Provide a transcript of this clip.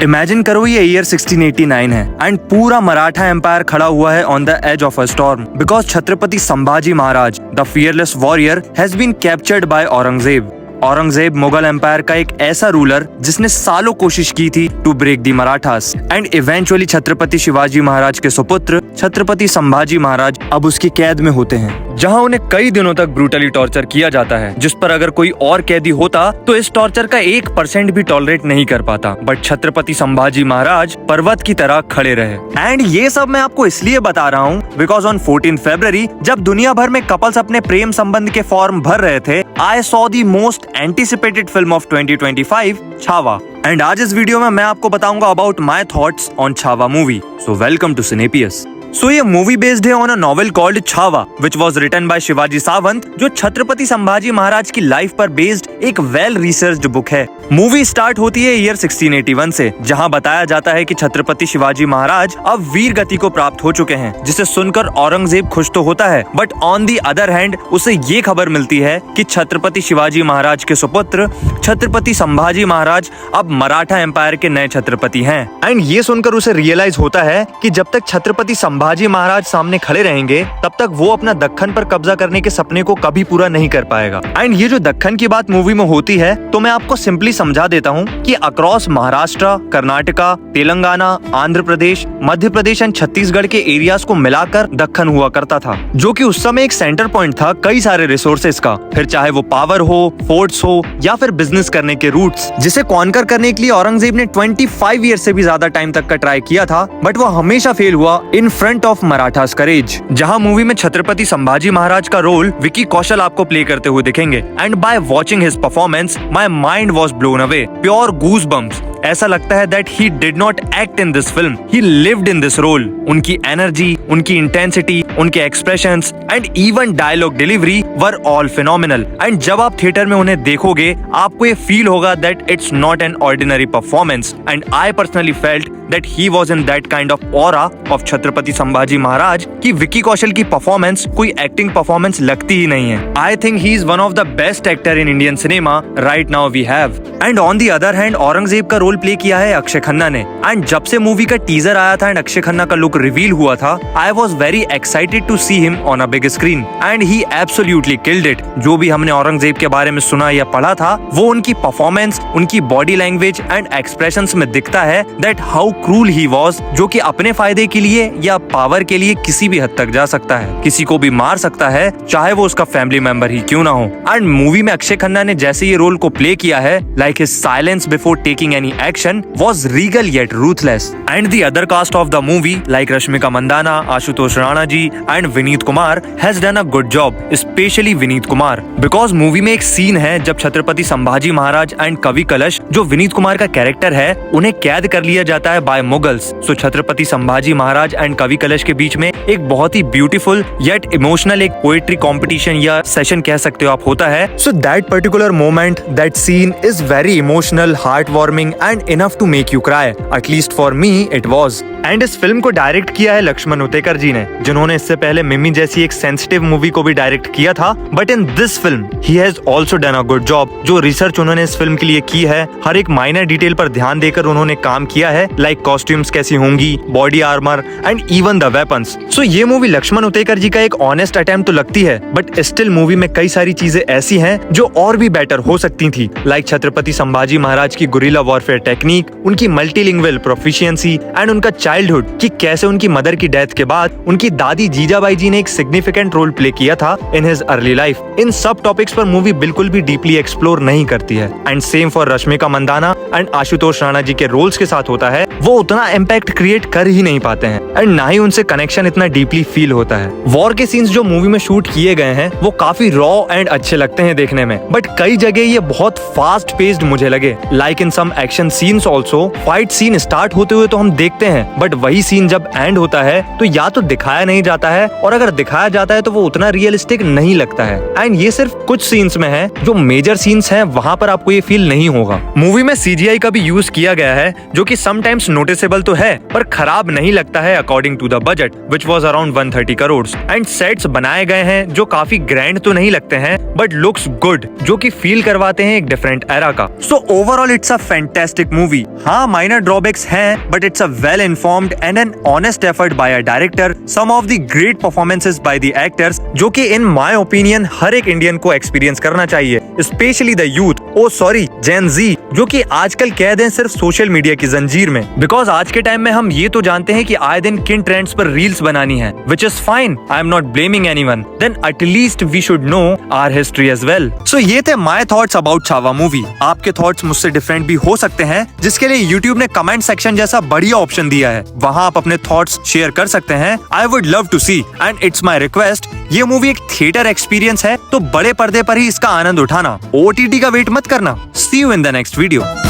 Imagine करो ये year 1689 है एंड पूरा मराठा एम्पायर खड़ा हुआ है on the edge of a storm because Chhatrapati Sambhaji Maharaj the fearless warrior has been captured by Aurangzeb. Aurangzeb Mughal empire का एक ऐसा रूलर जिसने सालों कोशिश की थी to break the Marathas and eventually Chhatrapati Shivaji Maharaj के सुपुत्र छत्रपति संभाजी महाराज अब उसकी कैद में होते हैं, जहां उन्हें कई दिनों तक ब्रूटली टॉर्चर किया जाता है, जिस पर अगर कोई और कैदी होता तो इस टॉर्चर का 1% भी टॉलरेट नहीं कर पाता। बट छत्रपति संभाजी महाराज पर्वत की तरह खड़े रहे। एंड ये सब मैं आपको इसलिए बता रहा हूँ बिकॉज ऑन 14 फरवरी जब दुनिया भर में कपल्स अपने प्रेम संबंध के फॉर्म भर रहे थे, I saw the most anticipated film of 2025, Chhaava. And आज इस वीडियो में मैं आपको बताऊंगा about my thoughts on Chhaava movie. So welcome to Cinepius. So ये मूवी बेस्ड है on a novel called Chhaava which was written by Shivaji Sawant, जो छत्रपति संभाजी महाराज की लाइफ पर बेस्ड एक वेल रिसर्च्ड बुक है। मूवी स्टार्ट होती है ईयर 1681 से, जहां बताया जाता है कि छत्रपति शिवाजी महाराज अब वीर गति को प्राप्त हो चुके हैं, जिसे सुनकर औरंगजेब खुश तो होता है but on the other hand उसे ये खबर मिलती है कि छत्रपति शिवाजी महाराज के सुपुत्र छत्रपति संभाजी महाराज अब मराठा एम्पायर के नए छत्रपति हैं। एंड ये सुनकर उसे रियलाइज होता है कि जब तक छत्रपति संभाजी महाराज सामने खड़े रहेंगे तब तक वो अपना दक्कन पर कब्जा करने के सपने को कभी पूरा नहीं कर पाएगा। एंड ये जो दक्कन की बात मूवी में होती है तो मैं आपको सिंपली समझा देता हूँ कि अक्रॉस महाराष्ट्र, कर्नाटका, तेलंगाना, आंध्र प्रदेश, मध्य प्रदेश एंड छत्तीसगढ़ के एरियाज को मिलाकर दक्कन हुआ करता था, जो कि उस समय एक सेंटर पॉइंट था कई सारे रिसोर्सेज का, फिर चाहे वो पावर हो, फोर्ट्स हो या फिर बिजनेस करने के रूट्स, जिसे कॉन्कर करने के लिए औरंगजेब ने 25 ईयर से भी ज्यादा टाइम तक का ट्राई किया था बट वो हमेशा फेल हुआ इन फ्रंट ऑफ मराठास करेज। जहां मूवी में छत्रपति संभाजी महाराज का रोल विकी कौशल आपको प्ले करते हुए दिखेंगे and by watching his performance my mind was blown away, pure goose bumps. ऐसा लगता है that he did not act in this film, he lived in this role. उनकी एनर्जी, उनकी इंटेंसिटी, उनके expressions and even dialogue delivery were all phenomenal. And जब आप theatre में उन्हें देखोगे आपको ये फील होगा that it's not an ordinary performance. And I personally felt that he was in that kind of aura of Chhatrapati Sambhaji Maharaj कि विकी कौशल की परफॉर्मेंस कोई एक्टिंग परफॉर्मेंस लगती ही नहीं है। I think he is one of the best actor in Indian cinema right now we have. And on the other hand Aurangzeb का role play किया है अक्षय खन्ना ने। एंड जब से मूवी का टीजर आया था एंड अक्षय खन्ना का लुक रिवील हुआ था, I was very excited to see him on a big screen and he absolutely killed it. जो भी हमने औरंगजेब के बारे में सुना या पढ़ा था वो उनकी परफॉर्मेंस, उनकी बॉडी लैंग्वेज एंड एक्सप्रेशंस में दिखता है that how cruel he was, जो कि अपने फायदे के लिए या पावर के लिए किसी भी हद तक जा सकता है, किसी को भी मार सकता है चाहे वो उसका फैमिली मेंबर ही क्यों ना हो। एंड मूवी में अक्षय खन्ना ने जैसे ये रोल को प्ले किया है, like his silence before taking any action was regal yet ruthless. And the other cast of the movie like Rashmika Mandanna, Ashutosh Rana ji and Vineet Kumar has done a good job, especially Vineet Kumar. Because movie में एक scene है जब Chhatrapati Sambhaji Maharaj and Kavi कलश, जो विनीत कुमार का character है, उन्हें कैद कर लिया जाता है by Mughals. So Chhatrapati Sambhaji Maharaj and Kavi Kalash के बीच में एक बहुत ही ब्यूटीफुल येट इमोशनल एक पोएट्री कॉम्पिटिशन या सेशन कह सकते हो आप होता है। So that particular moment, that scene is very emotional, heart warming and enough to make you cry, at least for me it was. And इस फिल्म को डायरेक्ट किया है लक्ष्मण उतेकर जी ने, जिन्होंने इससे पहले मिमी जैसी एक सेंसिटिव मूवी को भी डायरेक्ट किया था। But in this film he has also done a good job. जो रिसर्च उन्होंने इस फिल्म के लिए की है, हर एक माइनर डिटेल पर ध्यान देकर उन्होंने काम किया है, लाइक कॉस्ट्यूम्स कैसी होंगी, body armour and even the weapons. So ये मूवी लक्ष्मण उतेकर जी का एक ऑनेस्ट अटेम्प्ट तो लगती है बट स्टिल मूवी में कई सारी चीजें ऐसी हैं जो और भी बेटर हो सकती थी, लाइक छत्रपति संभाजी महाराज की गुरिल्ला वॉरफेयर टेक्निक, उनकी मल्टीलिंगुअल प्रोफिशिएंसी एंड उनका चाइल्डहुड, कि कैसे उनकी मदर की डेथ के बाद उनकी दादी जीजाबाई जी ने एक सिग्निफिकेंट रोल प्ले किया था इन हिज अर्ली लाइफ। इन सब टॉपिक्स पर मूवी बिल्कुल भी डीपली एक्सप्लोर नहीं करती है। And same for Rashmika Mandanna and Ashutosh Rana ji के रोल्स के साथ होता है, वो उतना इम्पैक्ट क्रिएट कर ही नहीं पाते हैं एंड ना ही उनसे कनेक्शन इतना डीपली फील होता है। वॉर के सीन्स जो मूवी में शूट किए गए हैं वो काफी रॉ एंड अच्छे लगते हैं देखने में, बट कई जगह ये बहुत फास्ट पेस्ड मुझे लगे, like in some action scenes also. Fight scene start होते हुए तो हम देखते हैं बट वही सीन जब एंड होता है तो या तो दिखाया नहीं जाता है और अगर दिखाया जाता है तो वो उतना रियलिस्टिक नहीं लगता है। एंड ये सिर्फ कुछ सीन्स में है, जो मेजर सीन्स हैं वहां पर आपको ये फील नहीं होगा। मूवी में CGI का भी यूज किया गया है जो कि समटाइम्स नोटिसेबल तो है पर खराब नहीं लगता है according to the budget which was around 130 crore. And sets बनाए गए हैं जो काफी ग्रैंड तो नहीं लगते हैं बट लुक्स गुड, जो कि फील करवाते हैं एक डिफरेंट एरा का। So overall it's a fantastic movie. हाँ, माइनर ड्रॉबैक्स हैं but it's a well informed and an honest effort by a director, some of the great performances by the actors, जो कि in my opinion हर एक Indian को experience करना चाहिए, specially the youth, जेन जी, जो कि आजकल कह दें सिर्फ सोशल मीडिया की जंजीर में। बिकॉज आज के टाइम में हम ये तो जानते हैं कि आए दिन किन ट्रेंड्स पर रील्स बनानी है, which is fine, I am not blaming anyone, then at least we should know our history as well. So ये थे my thoughts about Chhaava movie. आपके थॉट्स मुझसे डिफरेंट भी हो सकते हैं, जिसके लिए यूट्यूब ने कमेंट सेक्शन जैसा बढ़िया ऑप्शन दिया है, वहाँ आप अपने थॉट्स शेयर कर सकते हैं। I would love to see and it's my request, ये मूवी एक थिएटर एक्सपीरियंस है तो बड़े पर्दे पर ही इसका आनंद उठाना, OTT का वेट मत करना। See you in the next video.